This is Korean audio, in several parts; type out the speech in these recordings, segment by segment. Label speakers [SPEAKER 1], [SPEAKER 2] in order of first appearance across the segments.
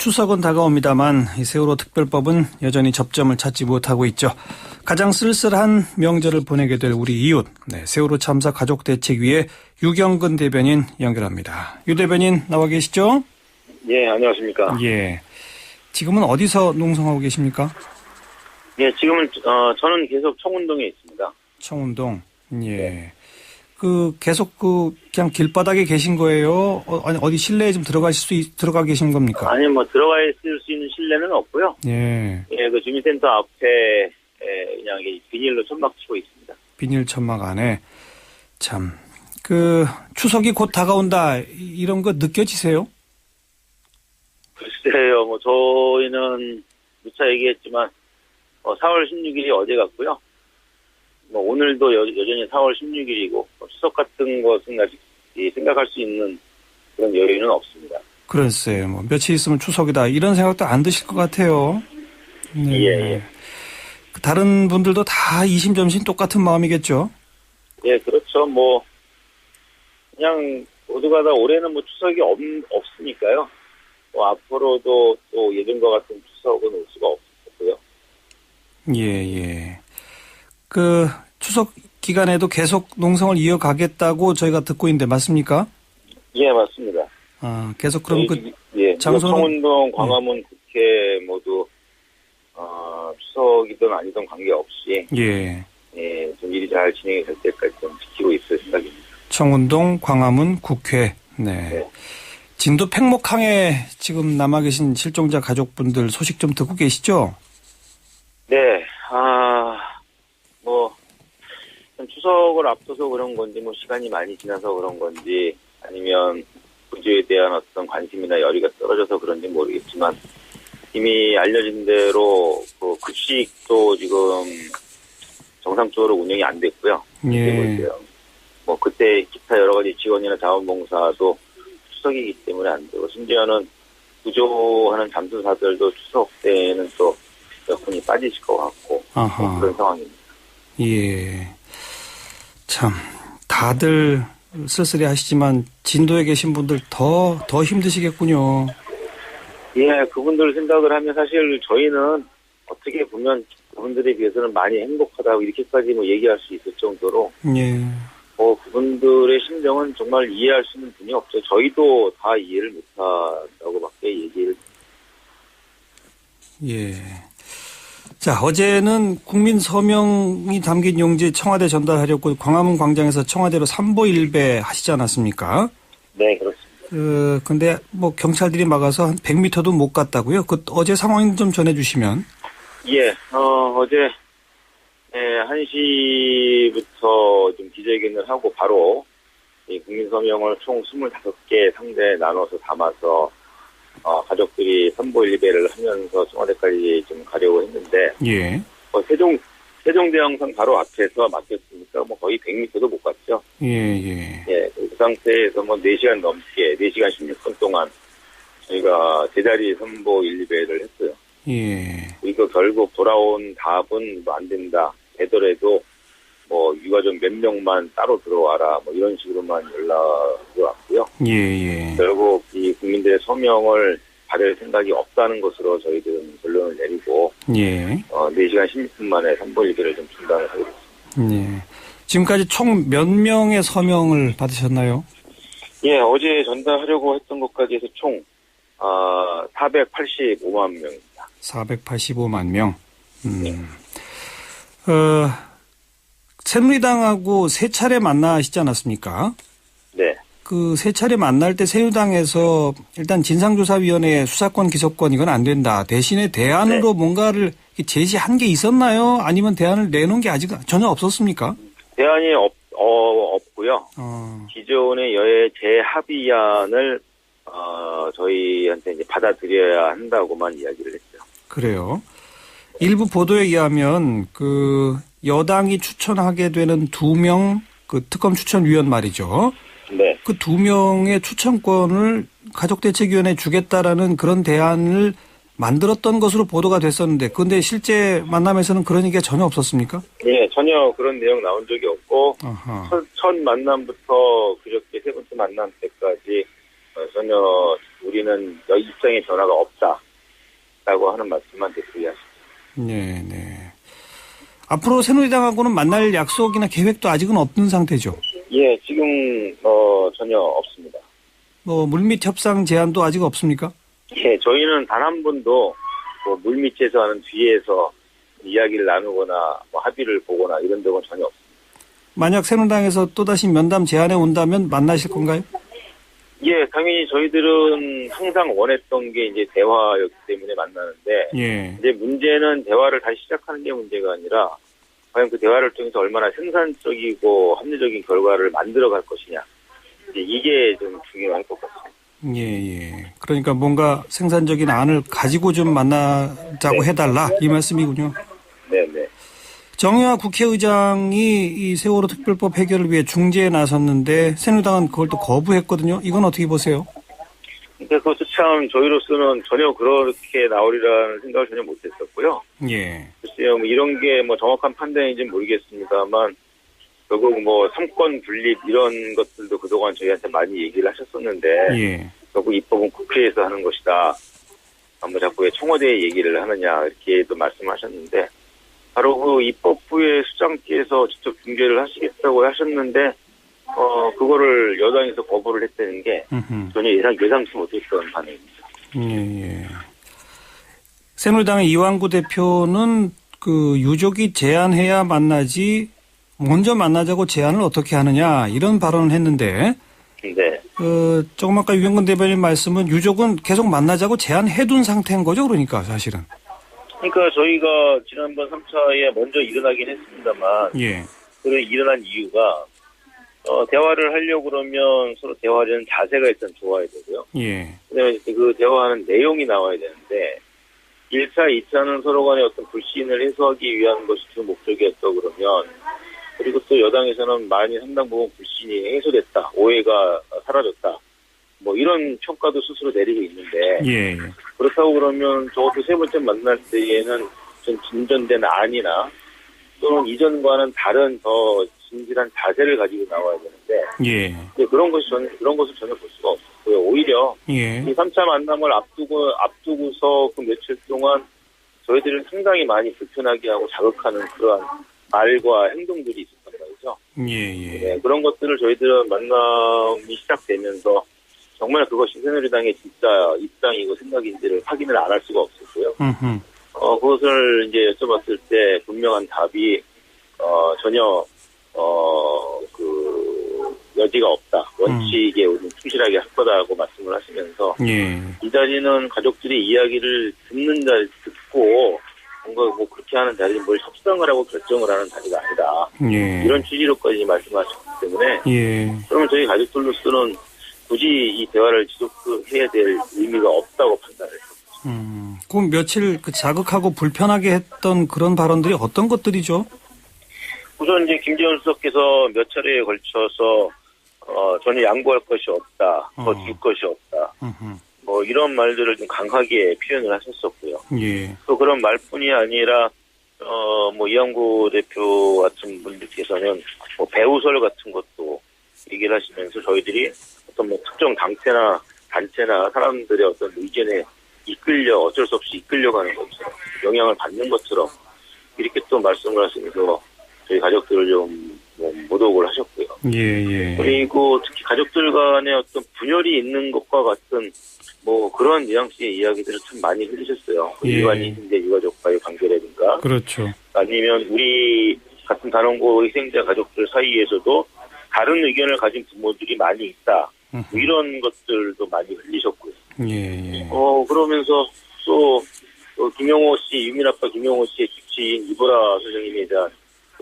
[SPEAKER 1] 추석은 다가옵니다만 이 세월호 특별법은 여전히 접점을 찾지 못하고 있죠. 가장 쓸쓸한 명절을 보내게 될 우리 이웃, 세월호 참사 가족대책위의 유경근 대변인 연결합니다. 유 대변인 나와 계시죠?
[SPEAKER 2] 예, 안녕하십니까.
[SPEAKER 1] 예. 지금은 어디서 농성하고 계십니까?
[SPEAKER 2] 예, 지금은 저는 계속 청운동에 있습니다.
[SPEAKER 1] 청운동. 예.
[SPEAKER 2] 네.
[SPEAKER 1] 계속 그냥 길바닥에 계신 거예요? 아니 어디 실내에 좀 들어가 계신 겁니까?
[SPEAKER 2] 아니 들어가 있을 수 있는 실내는 없고요.
[SPEAKER 1] 예.
[SPEAKER 2] 예, 그 주민센터 앞에 그냥 비닐로 천막 치고 있습니다.
[SPEAKER 1] 비닐 천막 안에. 참. 추석이 곧 다가온다 이런 거 느껴지세요?
[SPEAKER 2] 글쎄요, 저희는 누차 얘기했지만 4월 16일이 어제 같고요. 오늘도 여전히 4월 16일이고 추석 같은 것은 아직 생각할 수 있는 그런 여유는 없습니다.
[SPEAKER 1] 글쎄요. 며칠 있으면 추석이다 이런 생각도 안 드실 것 같아요. 네.
[SPEAKER 2] 예.
[SPEAKER 1] 다른 분들도 다 이심점심 똑같은 마음이겠죠?
[SPEAKER 2] 예, 그렇죠. 그냥 모두가 다 올해는 추석이 없으니까요. 앞으로도 또 예전과 같은 추석은 올 수가 없고요.
[SPEAKER 1] 예. 추석 기간에도 계속 농성을 이어가겠다고 저희가 듣고 있는데 맞습니까?
[SPEAKER 2] 예, 맞습니다.
[SPEAKER 1] 아, 계속 그럼
[SPEAKER 2] 장소는 청운동, 광화문, 국회 모두 추석이든 아니든 관계없이 좀 일이 잘 진행이 될 때까지 좀 지키고 있을 생각입니다.
[SPEAKER 1] 청운동, 광화문, 국회. 네. 진도 팽목항에 지금 남아 계신 실종자 가족분들 소식 좀 듣고 계시죠?
[SPEAKER 2] 네. 추석을 앞둬서 그런 건지, 시간이 많이 지나서 그런 건지, 아니면 구조에 대한 어떤 관심이나 열의가 떨어져서 그런지 모르겠지만, 이미 알려진 대로, 급식도 지금 정상적으로 운영이 안 됐고요.
[SPEAKER 1] 예.
[SPEAKER 2] 그때 기타 여러 가지 지원이나 자원봉사도 추석이기 때문에 안 되고, 심지어는 구조하는 잠수사들도 추석 때는 또 몇 분이 빠지실 것 같고, 그런 상황입니다.
[SPEAKER 1] 예. 참, 다들 쓸쓸해 하시지만, 진도에 계신 분들 더 힘드시겠군요.
[SPEAKER 2] 예, 그분들 생각을 하면 사실 저희는 어떻게 보면 그분들에 비해서는 많이 행복하다고 이렇게까지 얘기할 수 있을 정도로,
[SPEAKER 1] 예.
[SPEAKER 2] 그분들의 심정은 정말 이해할 수 있는 분이 없죠. 저희도 다 이해를 못한다고밖에 얘기를.
[SPEAKER 1] 예. 자, 어제는 국민 서명이 담긴 용지 청와대 전달하려고 광화문 광장에서 청와대로 삼보일배 하시지 않았습니까?
[SPEAKER 2] 네, 그렇습니다.
[SPEAKER 1] 근데 경찰들이 막아서 한 100m도 못 갔다고요? 어제 상황 좀 전해주시면.
[SPEAKER 2] 예, 어제 1시부터 좀 기자회견을 하고 바로 이 국민 서명을 총 25개 상자에 나눠서 담아서 가족들이 삼보일배를 하면서 청와대까지 좀 가려고 했는데,
[SPEAKER 1] 예.
[SPEAKER 2] 세종대왕상 바로 앞에서 막혔으니까 거의 100m도 못 갔죠.
[SPEAKER 1] 예.
[SPEAKER 2] 그 상태에서 4시간 넘게, 4시간 16분 동안 저희가 제자리 삼보일배를 했어요.
[SPEAKER 1] 예.
[SPEAKER 2] 이거 결국 돌아온 답은 안 된다. 되더라도 유가족 몇 명만 따로 들어와라. 이런 식으로만 연락이 왔고요.
[SPEAKER 1] 예.
[SPEAKER 2] 결국 이 국민들의 서명을 받을 생각이 없다는 것으로 저희들은 결론을 내리고, 4시간 16분 만에 삼보일배를 좀 중단을 하게 됐습니다.
[SPEAKER 1] 예. 지금까지 총 몇 명의 서명을 받으셨나요?
[SPEAKER 2] 예, 어제 전달하려고 했던 것까지 해서 총 485만 명입니다.
[SPEAKER 1] 485만 명. 새누리당하고 세 차례 만나시지 않았습니까?
[SPEAKER 2] 네.
[SPEAKER 1] 세 차례 만날 때 새누리당에서 일단 진상조사위원회 수사권 기소권 이건 안 된다. 대신에 대안으로 뭔가를 제시한 게 있었나요? 아니면 대안을 내놓은 게 아직 전혀 없었습니까?
[SPEAKER 2] 대안이 없고요. 기존의 여야 재합의안을 저희한테 이제 받아들여야 한다고만 이야기를 했죠.
[SPEAKER 1] 그래요. 일부 보도에 의하면 여당이 추천하게 되는 2명 특검 추천위원 말이죠.
[SPEAKER 2] 네.
[SPEAKER 1] 그 2명의 추천권을 가족대책위원회에 주겠다라는 그런 대안을 만들었던 것으로 보도가 됐었는데, 그런데 실제 만남에서는 그런 얘기가 전혀 없었습니까?
[SPEAKER 2] 네, 전혀 그런 내용 나온 적이 없고, 첫 만남부터 그저께 세 번째 만남 때까지 전혀 우리는 입장의 변화가 없다라고 하는 말씀만 되풀이하십니다.
[SPEAKER 1] 네, 네. 앞으로 새누리당하고는 만날 약속이나 계획도 아직은 없는 상태죠?
[SPEAKER 2] 예, 지금 전혀 없습니다.
[SPEAKER 1] 뭐 물밑 협상 제안도 아직 없습니까?
[SPEAKER 2] 예, 저희는 단 한 번도 뭐 물밑에서 하는 뒤에서 이야기를 나누거나 뭐 합의를 보거나 이런 적은 전혀 없습니다.
[SPEAKER 1] 만약 새누리당에서 또다시 면담 제안에 온다면 만나실 건가요?
[SPEAKER 2] 예, 당연히 저희들은 항상 원했던 게 이제 대화였기 때문에 만나는데,
[SPEAKER 1] 예.
[SPEAKER 2] 이제 문제는 대화를 다시 시작하는 게 문제가 아니라, 과연 그 대화를 통해서 얼마나 생산적이고 합리적인 결과를 만들어 갈 것이냐. 이게 좀 중요할 것 같습니다.
[SPEAKER 1] 예, 예. 그러니까 뭔가 생산적인 안을 가지고 좀 만나자고
[SPEAKER 2] 네.
[SPEAKER 1] 해달라. 이 말씀이군요.
[SPEAKER 2] 네네.
[SPEAKER 1] 정의화 국회의장이 이 세월호 특별법 해결을 위해 중재에 나섰는데 새누리당은 그걸 또 거부했거든요. 이건 어떻게 보세요?
[SPEAKER 2] 근데 그것도 참 저희로서는 전혀 그렇게 나오리라는 생각을 전혀 못했었고요.
[SPEAKER 1] 예.
[SPEAKER 2] 글쎄요, 뭐 이런 게 뭐 정확한 판단인지는 모르겠습니다만, 결국 뭐 삼권 분립 이런 것들도 그동안 저희한테 많이 얘기를 하셨었는데,
[SPEAKER 1] 예.
[SPEAKER 2] 결국 입법은 국회에서 하는 것이다. 뭐 자꾸 왜 청와대에 얘기를 하느냐 이렇게도 말씀하셨는데, 바로 그 입법부의 수장께서 직접 중재를 하시겠다고 하셨는데, 그거를 여당에서 거부를 했다는 게 전혀 예상치 못했던 반응입니다.
[SPEAKER 1] 예, 예. 새누리당의 이완구 대표는 그 유족이 제안해야 만나지 먼저 만나자고 제안을 어떻게 하느냐 이런 발언을 했는데,
[SPEAKER 2] 네.
[SPEAKER 1] 조금 아까 유경근 대변인 말씀은 유족은 계속 만나자고 제안해둔 상태인 거죠, 그러니까 사실은.
[SPEAKER 2] 그러니까 저희가 지난번 3차에 먼저 일어나긴 했습니다만,
[SPEAKER 1] 예.
[SPEAKER 2] 그 일어난 이유가 대화를 하려고 그러면 서로 대화하려는 자세가 일단 좋아야 되고요.
[SPEAKER 1] 예.
[SPEAKER 2] 그다음에 그 대화하는 내용이 나와야 되는데 1차, 2차는 서로 간의 어떤 불신을 해소하기 위한 것이 주 목적이었다 그러면, 그리고 또 여당에서는 많이 상당 부분 불신이 해소됐다, 오해가 사라졌다, 뭐 이런 평가도 스스로 내리고 있는데,
[SPEAKER 1] 예.
[SPEAKER 2] 그렇다고 그러면 적어도 세 번째 만날 때에는 좀 진전된 안이나 또는 이전과는 다른 더 진실한 자세를 가지고 나와야 되는데,
[SPEAKER 1] 예.
[SPEAKER 2] 근데 그런 것을 전혀 볼 수가 없었고요. 오히려
[SPEAKER 1] 예.
[SPEAKER 2] 이 3차 만남을 앞두고서 그 며칠 동안 저희들을 상당히 많이 불편하게 하고 자극하는 그러한 말과 행동들이 있었단 말이죠.
[SPEAKER 1] 예. 예.
[SPEAKER 2] 네, 그런 것들을 저희들은 만남이 시작되면서 정말 그것이 새누리당의 진짜 입장이고 생각인지를 확인을 안 할 수가 없었고요. 그것을 이제 여쭤봤을 때 분명한 답이 전혀 그 여지가 없다. 원칙에 우리는 충실하게 할 거다라고 말씀을 하시면서,
[SPEAKER 1] 예.
[SPEAKER 2] 이 자리는 가족들이 이야기를 듣고 뭔가 뭐 그렇게 하는 자리는 뭘 협상을 하고 결정을 하는 자리가 아니다.
[SPEAKER 1] 예.
[SPEAKER 2] 이런 취지로까지 말씀하셨기 때문에,
[SPEAKER 1] 예.
[SPEAKER 2] 그러면 저희 가족들로서는 굳이 이 대화를 지속해야 될 의미가 없다고 판단을 했습니다.
[SPEAKER 1] 그럼 며칠 그 자극하고 불편하게 했던 그런 발언들이 어떤 것들이죠?
[SPEAKER 2] 우선 이제 김재원 수석께서 몇 차례에 걸쳐서 전혀 양보할 것이 없다, 더 줄 것이 없다, 뭐 이런 말들을 좀 강하게 표현을 하셨었고요.
[SPEAKER 1] 예.
[SPEAKER 2] 또 그런 말뿐이 아니라 뭐 이완구 대표 같은 분들께서는 뭐 배우설 같은 것도 얘기를 하시면서 저희들이 어떤 뭐 특정 단체나 사람들의 어떤 의견에 어쩔 수 없이 이끌려가는 것처럼, 영향을 받는 것처럼 이렇게 또 말씀을 하시면서 저희 가족들을 좀 모독을 하셨고요.
[SPEAKER 1] 예.
[SPEAKER 2] 그리고 특히 가족들 간의 어떤 분열이 있는 것과 같은 뭐 그런 뉘앙스의 이야기들을 참 많이 해주셨어요.
[SPEAKER 1] 예.
[SPEAKER 2] 일반 이승재 유가족과의 관계라든가,
[SPEAKER 1] 그렇죠.
[SPEAKER 2] 아니면 우리 같은 단원고 희생자 가족들 사이에서도 다른 의견을 가진 부모들이 많이 있다, 뭐 이런 것들도 많이 흘리셨고요.
[SPEAKER 1] 예.
[SPEAKER 2] 그러면서 또 김용호 씨, 유민아빠 김용호 씨의 주치인 이보라 선생님에 대한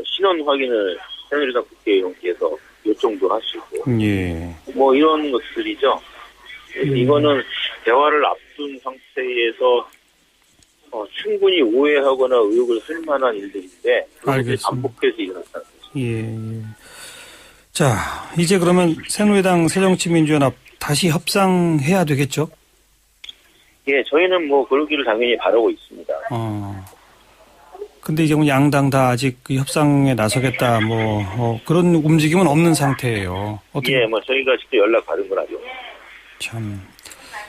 [SPEAKER 2] 신원 확인을 새누리당 국회의원께서 요청도 하시고,
[SPEAKER 1] 예.
[SPEAKER 2] 뭐 이런 것들이죠. 그래서 이거는 대화를 앞둔 상태에서 충분히 오해하거나 의혹을 할 만한 일들인데, 그것이 반복해서 일어났다는 거죠.
[SPEAKER 1] 예. 자, 이제 그러면 새누리당 새정치민주연합 다시 협상해야 되겠죠?
[SPEAKER 2] 예, 저희는 뭐 그러기를 당연히 바라고 있습니다.
[SPEAKER 1] 근데 이제 뭐 양당 다 아직 그 협상에 나서겠다, 그런 움직임은 없는 상태예요. 어떻게?
[SPEAKER 2] 예, 뭐 저희가 직접 연락 받은 건 아니고.
[SPEAKER 1] 참.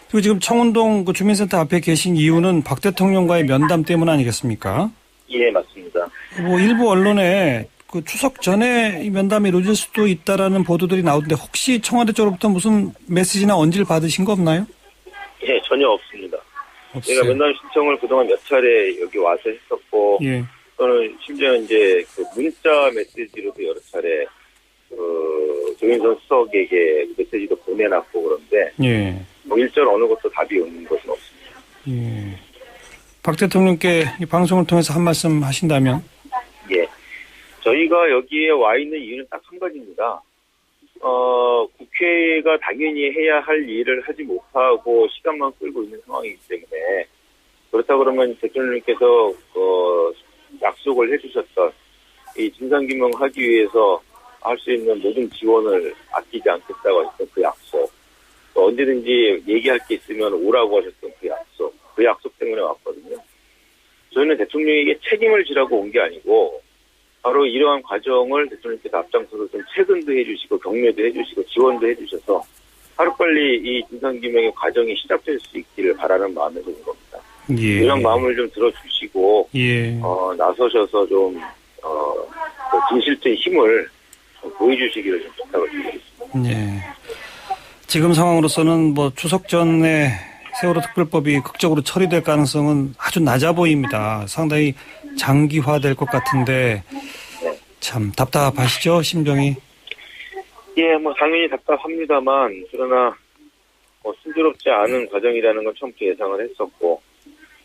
[SPEAKER 1] 그리고 지금 청운동 그 주민센터 앞에 계신 이유는 박 대통령과의 면담 때문 아니겠습니까?
[SPEAKER 2] 예, 맞습니다.
[SPEAKER 1] 뭐 일부 언론에 그 추석 전에 이 면담이 이루어질 수도 있다라는 보도들이 나오던데 혹시 청와대 쪽으로부터 무슨 메시지나 언지를 받으신 거 없나요?
[SPEAKER 2] 예, 전혀 없습니다.
[SPEAKER 1] 없어요.
[SPEAKER 2] 제가 면담 신청을 그동안 몇 차례 여기 와서 했었고,
[SPEAKER 1] 예.
[SPEAKER 2] 또는 심지어 이제 그 문자 메시지로도 여러 차례 조윤선 수석에게 메시지도 보내놨고 그런데
[SPEAKER 1] 예.
[SPEAKER 2] 뭐 일절 어느 것도 답이 오는 것은 없습니다.
[SPEAKER 1] 예. 박 대통령께 이 방송을 통해서 한 말씀 하신다면?
[SPEAKER 2] 예, 저희가 여기에 와 있는 이유는 딱 한 가지입니다. 국회가 당연히 해야 할 일을 하지 못하고 시간만 끌고 있는 상황이기 때문에 그렇다 그러면 대통령께서 약속을 해주셨던 이 진상규명하기 위해서 할 수 있는 모든 지원을 아끼지 않겠다고 했던 그 약속, 또 언제든지 얘기할 게 있으면 오라고 하셨던 그 약속 때문에 왔거든요. 저희는 대통령에게 책임을 지라고 온 게 아니고 바로 이러한 과정을 대통령께서 앞장서서 좀 체근도 해주시고 격려도 해주시고 지원도 해주셔서 하루빨리 이 진상규명의 과정이 시작될 수 있기를 바라는 마음에서 온 겁니다.
[SPEAKER 1] 예.
[SPEAKER 2] 이런 마음을 좀 들어주시고
[SPEAKER 1] 예.
[SPEAKER 2] 나서셔서 좀 그 진실된 힘을 좀 보여주시기를 좀 부탁을 드리겠습니다.
[SPEAKER 1] 예. 지금 상황으로서는 뭐 추석 전에 세월호 특별법이 극적으로 처리될 가능성은 아주 낮아 보입니다. 상당히 장기화될 것 같은데 참 답답하시죠, 심정이?
[SPEAKER 2] 예, 뭐 당연히 답답합니다만 그러나 순조롭지 않은 과정이라는 건 처음부터 예상을 했었고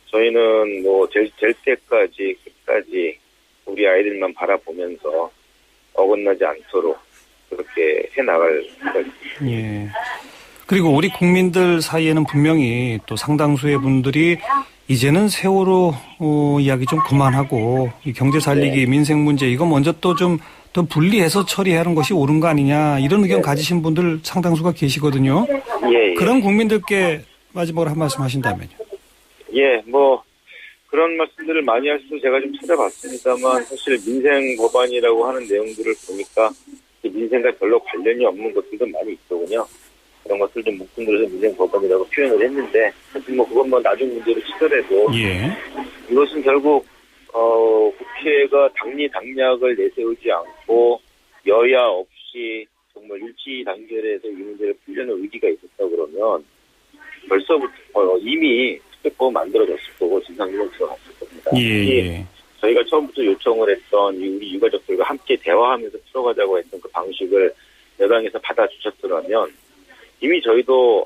[SPEAKER 2] 저희는 뭐 될 때까지 끝까지 우리 아이들만 바라보면서 어긋나지 않도록 그렇게 해나갈 생각입니다.
[SPEAKER 1] 예. 그리고 우리 국민들 사이에는 분명히 또 상당수의 분들이 이제는 세월호 이야기 좀 그만하고 이 경제 살리기, 민생 문제 이거 먼저 또 좀 더 분리해서 처리하는 것이 옳은 거 아니냐 이런 의견 가지신 분들 상당수가 계시거든요.
[SPEAKER 2] 예.
[SPEAKER 1] 그런 국민들께 마지막으로 한 말씀 하신다면요.
[SPEAKER 2] 예, 뭐 그런 말씀들을 많이 하셔서 제가 좀 찾아봤습니다만 사실 민생 법안이라고 하는 내용들을 보니까 민생과 별로 관련이 없는 것들도 많이 있더군요. 그런 것들 좀 묶음들어서 민생 법안이라고 표현을 했는데 사실 뭐 그건 뭐 나중 문제로 치더라도
[SPEAKER 1] 예.
[SPEAKER 2] 이것은 결국 국회가 당리당략을 내세우지 않고 여야 없이 정말 일치 단결해서 이 문제를 풀려는 의지가 있었다 그러면 벌써부터 이미 특별법 만들어졌을 거고 진상규명 들어갔을 겁니다.
[SPEAKER 1] 예.
[SPEAKER 2] 저희가 처음부터 요청을 했던 우리 유가족들과 함께 대화하면서 풀어가자고 했던 그 방식을 여당에서 받아주셨더라면 이미 저희도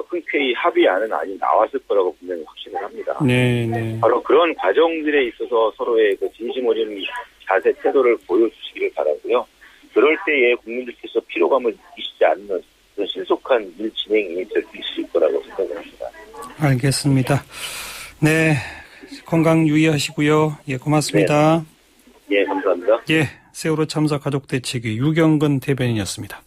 [SPEAKER 2] 흔쾌히 합의하는 안이 나왔을 거라고 분명히 확신을 합니다.
[SPEAKER 1] 네.
[SPEAKER 2] 바로 그런 과정들에 있어서 서로의 그 진심 어린 자세, 태도를 보여주시기를 바라고요. 그럴 때에 국민들께서 피로감을 느끼시지 않는 그런 신속한 일 진행이 될 수 있을 거라고 생각을 합니다.
[SPEAKER 1] 알겠습니다. 네. 건강 유의하시고요. 예, 고맙습니다.
[SPEAKER 2] 네. 예, 감사합니다.
[SPEAKER 1] 예, 세월호 참사 가족 대책위 유경근 대변인이었습니다.